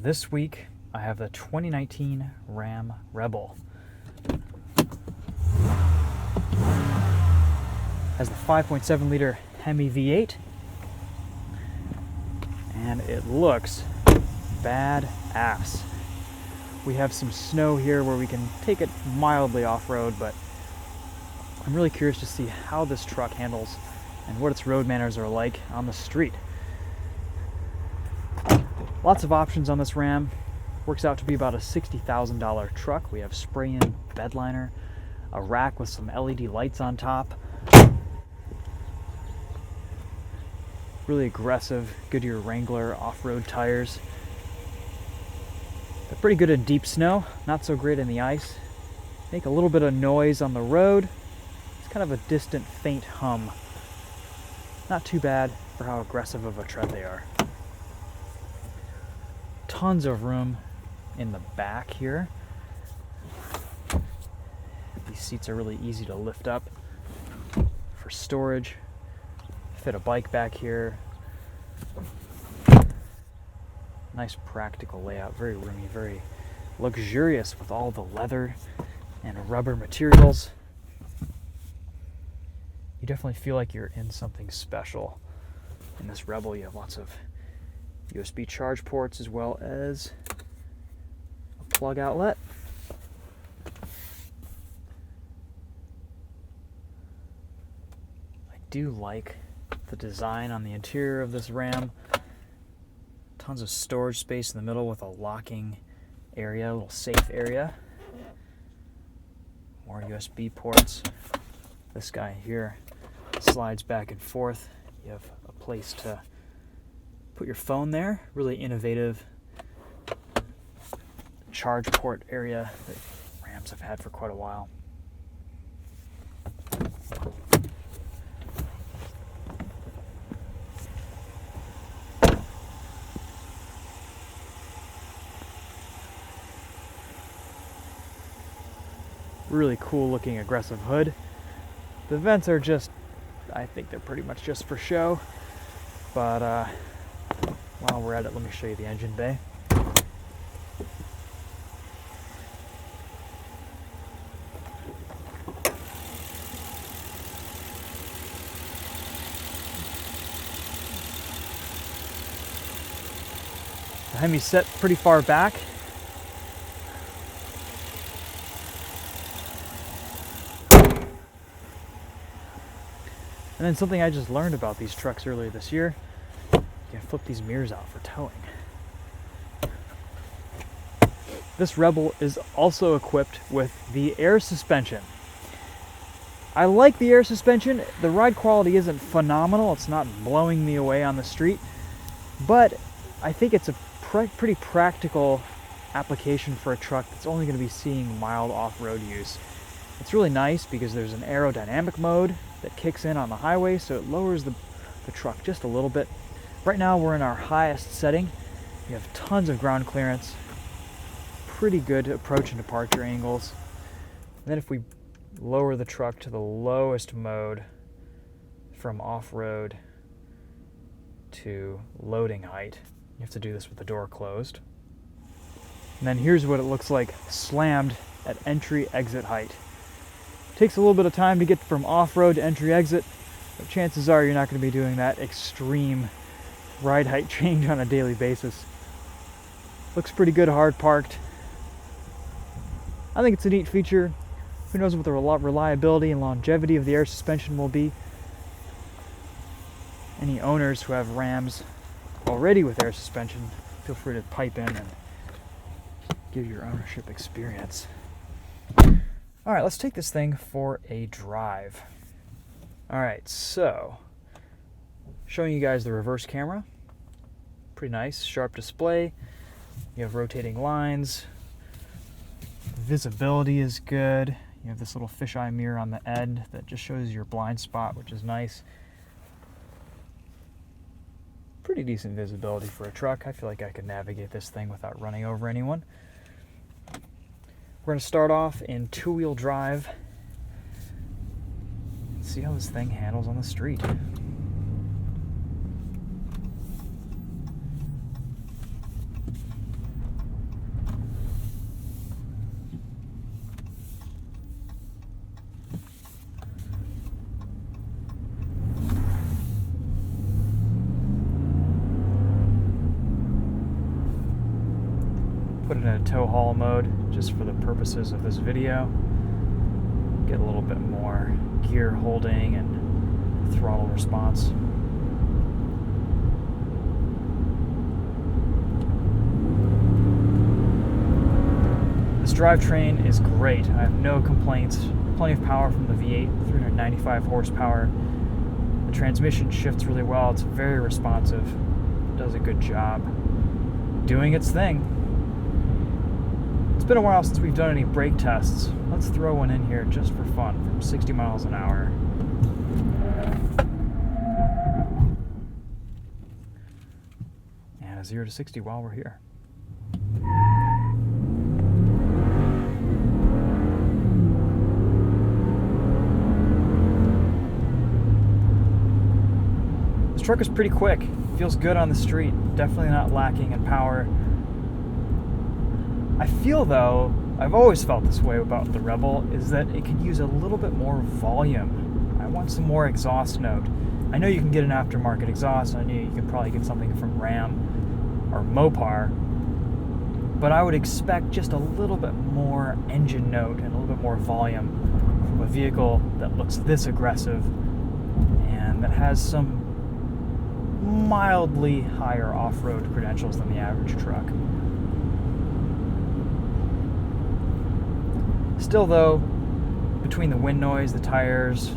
This week, I have the 2019 Ram Rebel. Has the 5.7 liter Hemi V8, and it looks badass. We have some snow here where we can take it mildly off-road, but I'm really curious to see how this truck handles and what its road manners are like on the street. Lots of options on this Ram. Works out to be about a $60,000 truck. We have spray-in bed liner, a rack with some LED lights on top, really aggressive Goodyear Wrangler off-road tires. They're pretty good in deep snow, not so great in the ice. Make a little bit of noise on the road. It's kind of a distant, faint hum. Not too bad for how aggressive of a tread they are. Tons of room in the back here. These seats are really easy to lift up for storage. Fit a bike back here. Nice practical layout, very roomy, very luxurious with all the leather and rubber materials. You definitely feel like you're in something special. In this Rebel, you have lots of USB charge ports as well as a plug outlet. I do like the design on the interior of this Ram. Tons of storage space in the middle with a locking area, a little safe area. More USB ports. This guy here slides back and forth. You have a place to put your phone there. Really innovative charge port area that Rams have had for quite a while. Really cool looking aggressive hood. The vents are just, I think they're pretty much just for show, but while we're at it, let me show you the engine bay. The Hemi's set pretty far back. And then something I just learned about these trucks earlier this year, you can flip these mirrors out for towing. This Rebel is also equipped with the air suspension. I like the air suspension. The ride quality isn't phenomenal. It's not blowing me away on the street, but I think it's a pretty practical application for a truck that's only going to be seeing mild off-road use. It's really nice because there's an aerodynamic mode that kicks in on the highway, so it lowers the truck just a little bit. Right now we're in our highest setting. We have tons of ground clearance, pretty good approach and departure angles. And then if we lower the truck to the lowest mode from off-road to loading height, you have to do this with the door closed. And then here's what it looks like slammed at entry-exit height. Takes a little bit of time to get from off-road to entry-exit, but chances are you're not going to be doing that extreme ride height change on a daily basis. Looks pretty good hard parked. I think it's a neat feature. Who knows what the reliability and longevity of the air suspension will be. Any owners who have Rams already with air suspension, feel free to pipe in and give your ownership experience. All right, let's take this thing for a drive. All right, so showing you guys the reverse camera. Pretty nice, sharp display. You have rotating lines. Visibility is good. You have this little fisheye mirror on the end that just shows your blind spot, which is nice. Pretty decent visibility for a truck. I feel like I could navigate this thing without running over anyone. We're going to start off in two-wheel drive. See how this thing handles on the street. put it in a tow haul mode just for the purposes of this video. Get a little bit more gear holding and throttle response. This drivetrain is great. I have no complaints. Plenty of power from the V8, 395 horsepower. The transmission shifts really well. It's very responsive. It does a good job doing its thing. It's been a while since we've done any brake tests. Let's throw one in here just for fun from 60 miles an hour. And a 0 to 60 while we're here. This truck is pretty quick. Feels good on the street. Definitely not lacking in power. I feel though, I've always felt this way about the Rebel, is that it could use a little bit more volume. I want some more exhaust note. I know you can get an aftermarket exhaust. I know you can probably get something from Ram or Mopar. But I would expect just a little bit more engine note and a little bit more volume from a vehicle that looks this aggressive and that has some mildly higher off-road credentials than the average truck. Still though, between the wind noise, the tires,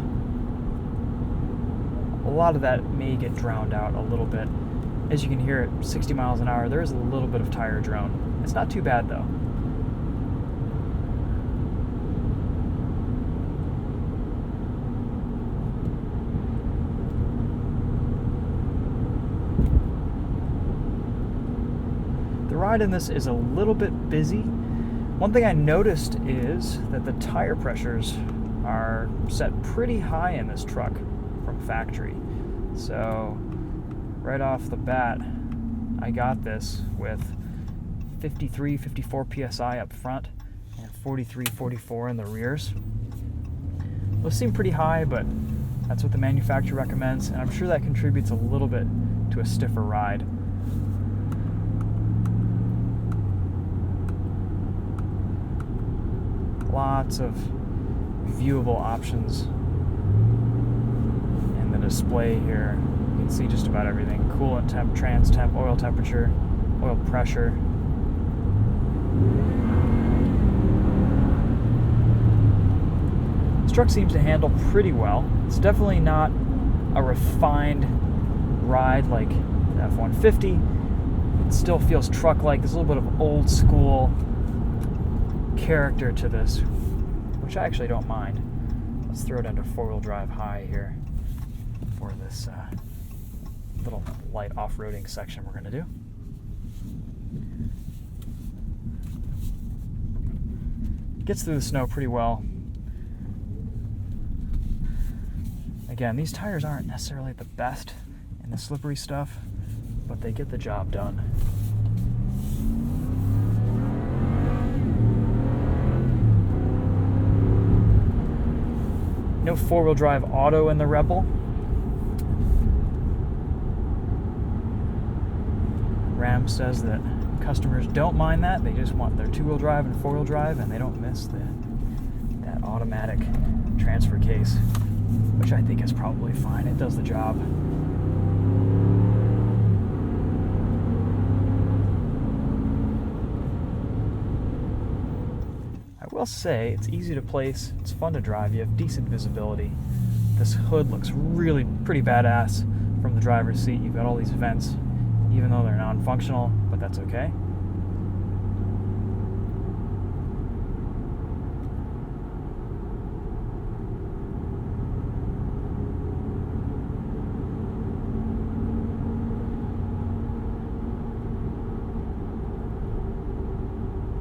a lot of that may get drowned out a little bit. As you can hear at 60 miles an hour, there is a little bit of tire drone. It's not too bad though. The ride in this is a little bit busy. One thing I noticed is that the tire pressures are set pretty high in this truck from factory. So right off the bat, I got this with 53, 54 PSI up front and 43, 44 in the rears. Those seem pretty high, but that's what the manufacturer recommends, and I'm sure that contributes a little bit to a stiffer ride. Lots of viewable options in the display here. You can see just about everything. Coolant temp, trans temp, oil temperature, oil pressure. This truck seems to handle pretty well. It's definitely not a refined ride like the F-150. It still feels truck-like. There's a little bit of old school character to this, which I actually don't mind. Let's throw it into four-wheel drive high here for this little light off-roading section we're going to do. Gets through the snow pretty well. Again, these tires aren't necessarily the best in the slippery stuff, but they get the job done. No four-wheel drive auto in the Rebel. Ram says that customers don't mind that. They just want their two-wheel drive and four-wheel drive, and they don't miss that automatic transfer case, which I think is probably fine. It does the job. I will say it's easy to place, it's fun to drive, you have decent visibility. This hood looks really pretty badass from the driver's seat. You've got all these vents, even though they're non-functional, but that's okay.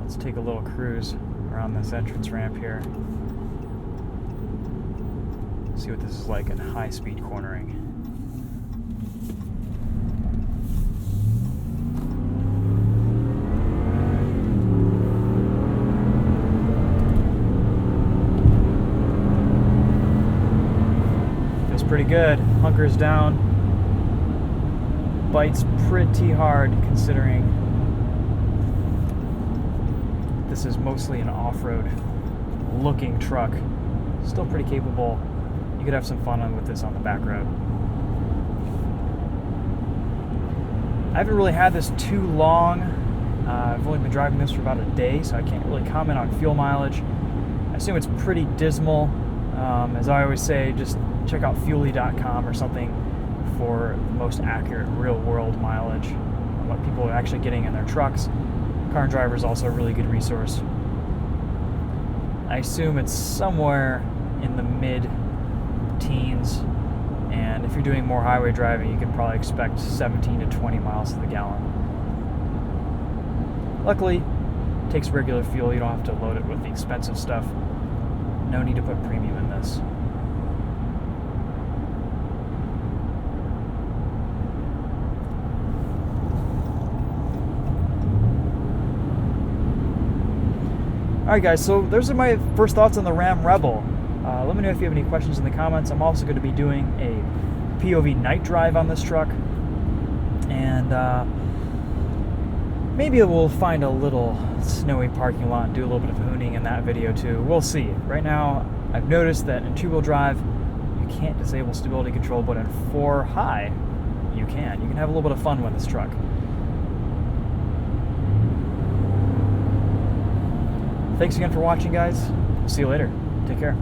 Let's take a little cruise around this entrance ramp here. See what this is like in high-speed cornering. Feels pretty good. Hunkers down. Bites pretty hard considering this is mostly an off-road looking truck. Still pretty capable. You could have some fun with this on the back road. I haven't really had this too long. I've only been driving this for about a day, so I can't really comment on fuel mileage. I assume it's pretty dismal. As I always say, just check out fuely.com or something for the most accurate real-world mileage on what people are actually getting in their trucks. Car and Driver is also a really good resource. I assume it's somewhere in the mid-teens, and if you're doing more highway driving, you can probably expect 17 to 20 miles to the gallon. Luckily, it takes regular fuel. You don't have to load it with the expensive stuff. No need to put premium in this. Alright guys, so those are my first thoughts on the Ram Rebel. Let me know if you have any questions in the comments. I'm also going to be doing a POV night drive on this truck. And maybe we'll find a little snowy parking lot and do a little bit of hooning in that video too. We'll see. Right now, I've noticed that in two-wheel drive, you can't disable stability control, but in 4 high, you can. You can have a little bit of fun with this truck. Thanks again for watching, guys. See you later. Take care.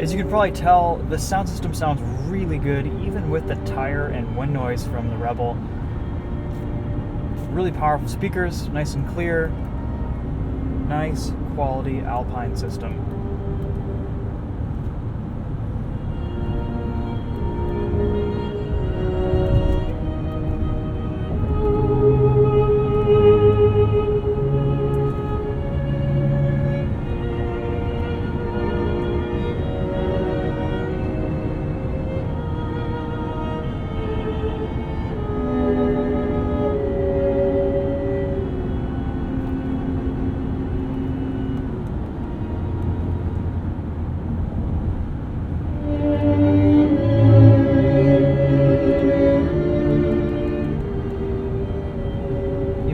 As you can probably tell, the sound system sounds really good, even with the tire and wind noise from the Rebel. Really powerful speakers, nice and clear. Nice quality Alpine system.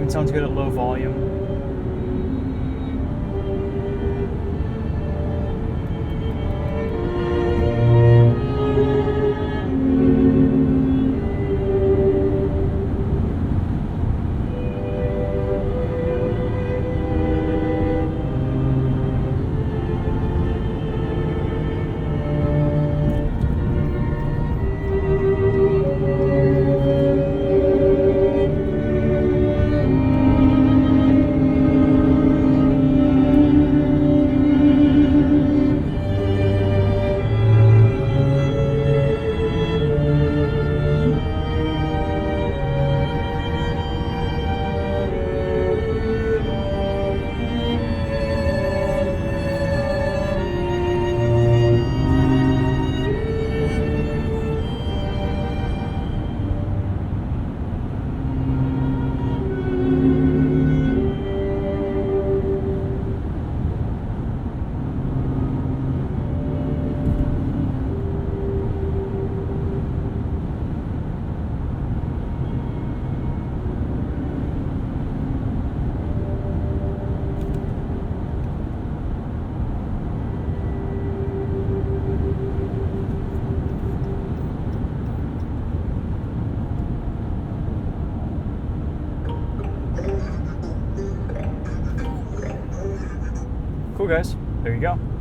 Sounds good at low volume. Cool, guys. There you go.